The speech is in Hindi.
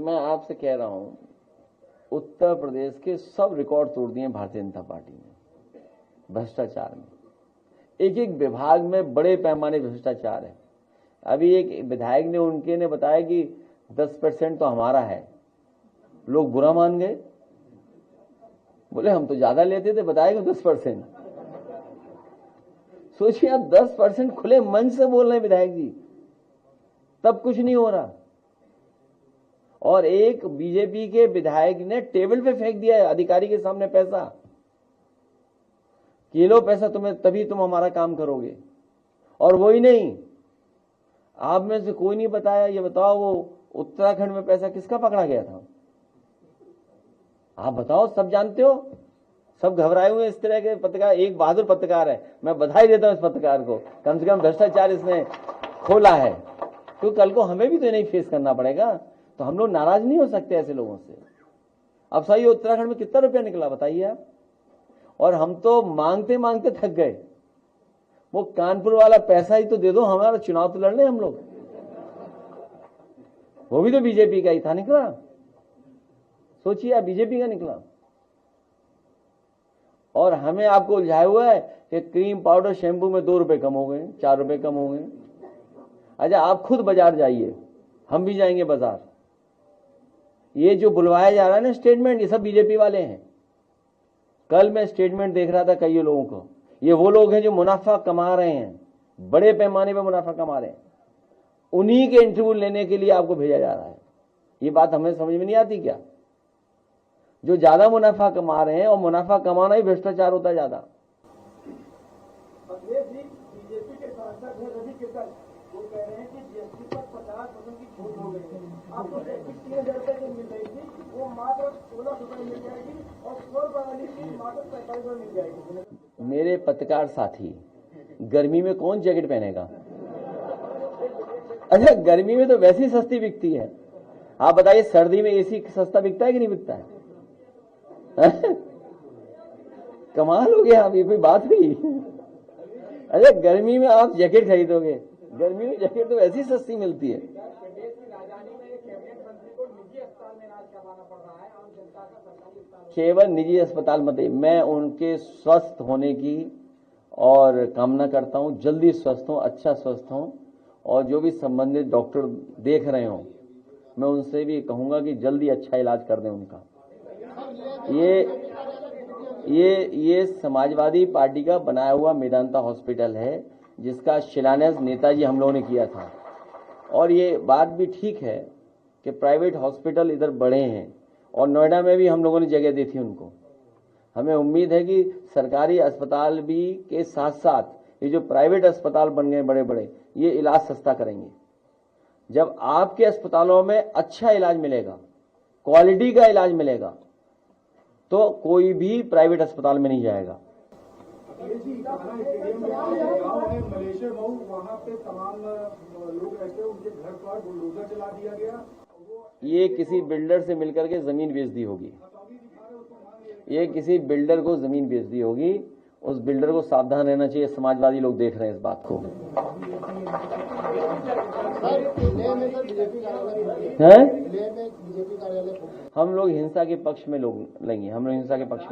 मैं आपसे कह रहा हूं, उत्तर प्रदेश के सब रिकॉर्ड तोड़ दिए भारतीय जनता पार्टी ने भ्रष्टाचार में। एक एक विभाग में बड़े पैमाने भ्रष्टाचार है। अभी एक विधायक ने उनके ने बताया कि 10% तो हमारा है। लोग बुरा मान गए, बोले हम तो ज्यादा लेते थे, बताएगा 10%। सोचिए आप, 10% खुले मन से बोल रहे हैं विधायक जी, तब कुछ नहीं हो रहा। और एक बीजेपी के विधायक ने टेबल पे फेंक दिया है अधिकारी के सामने पैसा कि लो पैसा तुम्हें, तभी तुम हमारा काम करोगे। और वही नहीं, आप में से कोई नहीं बताया, ये बताओ वो उत्तराखंड में पैसा किसका पकड़ा गया था? आप बताओ, सब जानते हो, सब घबराए हुए इस तरह के पत्रकार। एक बहादुर पत्रकार है, मैं बधाई देता हूं इस पत्रकार को, कम से कम भ्रष्टाचार इसने खोला है। तो कल को हमें भी तो नहीं फेस करना पड़ेगा, तो हम लोग नाराज नहीं हो सकते ऐसे लोगों से। अब सही, उत्तराखंड में कितना रुपया निकला बताइए आप? और हम तो मांगते मांगते थक गए। वो कानपुर वाला पैसा ही तो दे दो, हमारा चुनाव तो लड़ने हम लोग। वो भी तो बीजेपी का ही था, निकला। सोचिए आप, बीजेपी का निकला। और हमें आपको उलझाया हुआ है कि क्रीम पाउडर शैंपू में 2 रुपए कम हो गए, 4 रुपए कम हो गए। अच्छा, आप खुद बाजार जाइए, हम भी जाएंगे बाजार। ये जो बुलवाया जा रहा है ना स्टेटमेंट, ये सब बीजेपी वाले हैं। कल मैं स्टेटमेंट देख रहा था कई लोगों को, ये वो लोग हैं जो मुनाफा कमा रहे हैं, बड़े पैमाने पर मुनाफा कमा रहे हैं। उन्हीं के इंटरव्यू लेने के लिए आपको भेजा जा रहा है। ये बात हमें समझ में नहीं आती क्या? जो ज्यादा मुनाफा कमा रहे हैं, और मुनाफा कमाना ही भ्रष्टाचार होता है ज्यादा। बीजेपी के सांसद हैं रवि किशन, वो कह रहे हैं कि जीएसटी पर 50% की छूट हो गई है। आपको 3,000 रुपए जो मिल रही थी वो मात्र 16 रुपए मिल जाएगी, और 100 रुपए वाली की मात्र 45 रुपए मिल जाएगी। मेरे पत्रकार साथी, गर्मी में कौन जैकेट पहनेगा? अच्छा, गर्मी में तो वैसी सस्ती बिकती है। आप बताइए, सर्दी में एसी सस्ता बिकता है कि नहीं बिकता है? कमाल हो गया, आप ये कोई बात हुई? अरे गर्मी में आप जैकेट खरीदोगे, गर्मी में जैकेट तो वैसी सस्ती मिलती है। केवल निजी अस्पताल मत, मैं उनके स्वस्थ होने की और कामना करता हूं, जल्दी स्वस्थ हों, अच्छा स्वस्थ हों। और जो भी संबंधित डॉक्टर देख रहे हो, मैं उनसे भी कहूंगा कि जल्दी अच्छा इलाज कर दें उनका। ये समाजवादी पार्टी का बनाया हुआ मेदांता हॉस्पिटल है, जिसका शिलान्यास नेताजी हम लोगों ने किया था। और ये बात भी ठीक है कि प्राइवेट हॉस्पिटल इधर बढ़े हैं, और नोएडा में भी हम लोगों ने जगह दी थी उनको। हमें उम्मीद है कि सरकारी अस्पताल भी के साथ साथ ये जो प्राइवेट अस्पताल बन गए बड़े बड़े, ये इलाज सस्ता करेंगे। जब आपके अस्पतालों में अच्छा इलाज मिलेगा, क्वालिटी का इलाज मिलेगा, तो कोई भी प्राइवेट अस्पताल में नहीं जाएगा। वहाँ पे तमाम लोग रहते हैं, उनके घर पर बुलडोजर चला दिया गया। ये किसी बिल्डर से मिलकर के जमीन बेच दी होगी, ये किसी बिल्डर को जमीन बेच दी होगी। उस बिल्डर को सावधान रहना चाहिए। समाजवादी लोग देख रहे हैं इस बात को। हैं? हम लोग हिंसा के पक्ष में लोग लेंगे, हम लोग हिंसा के पक्ष में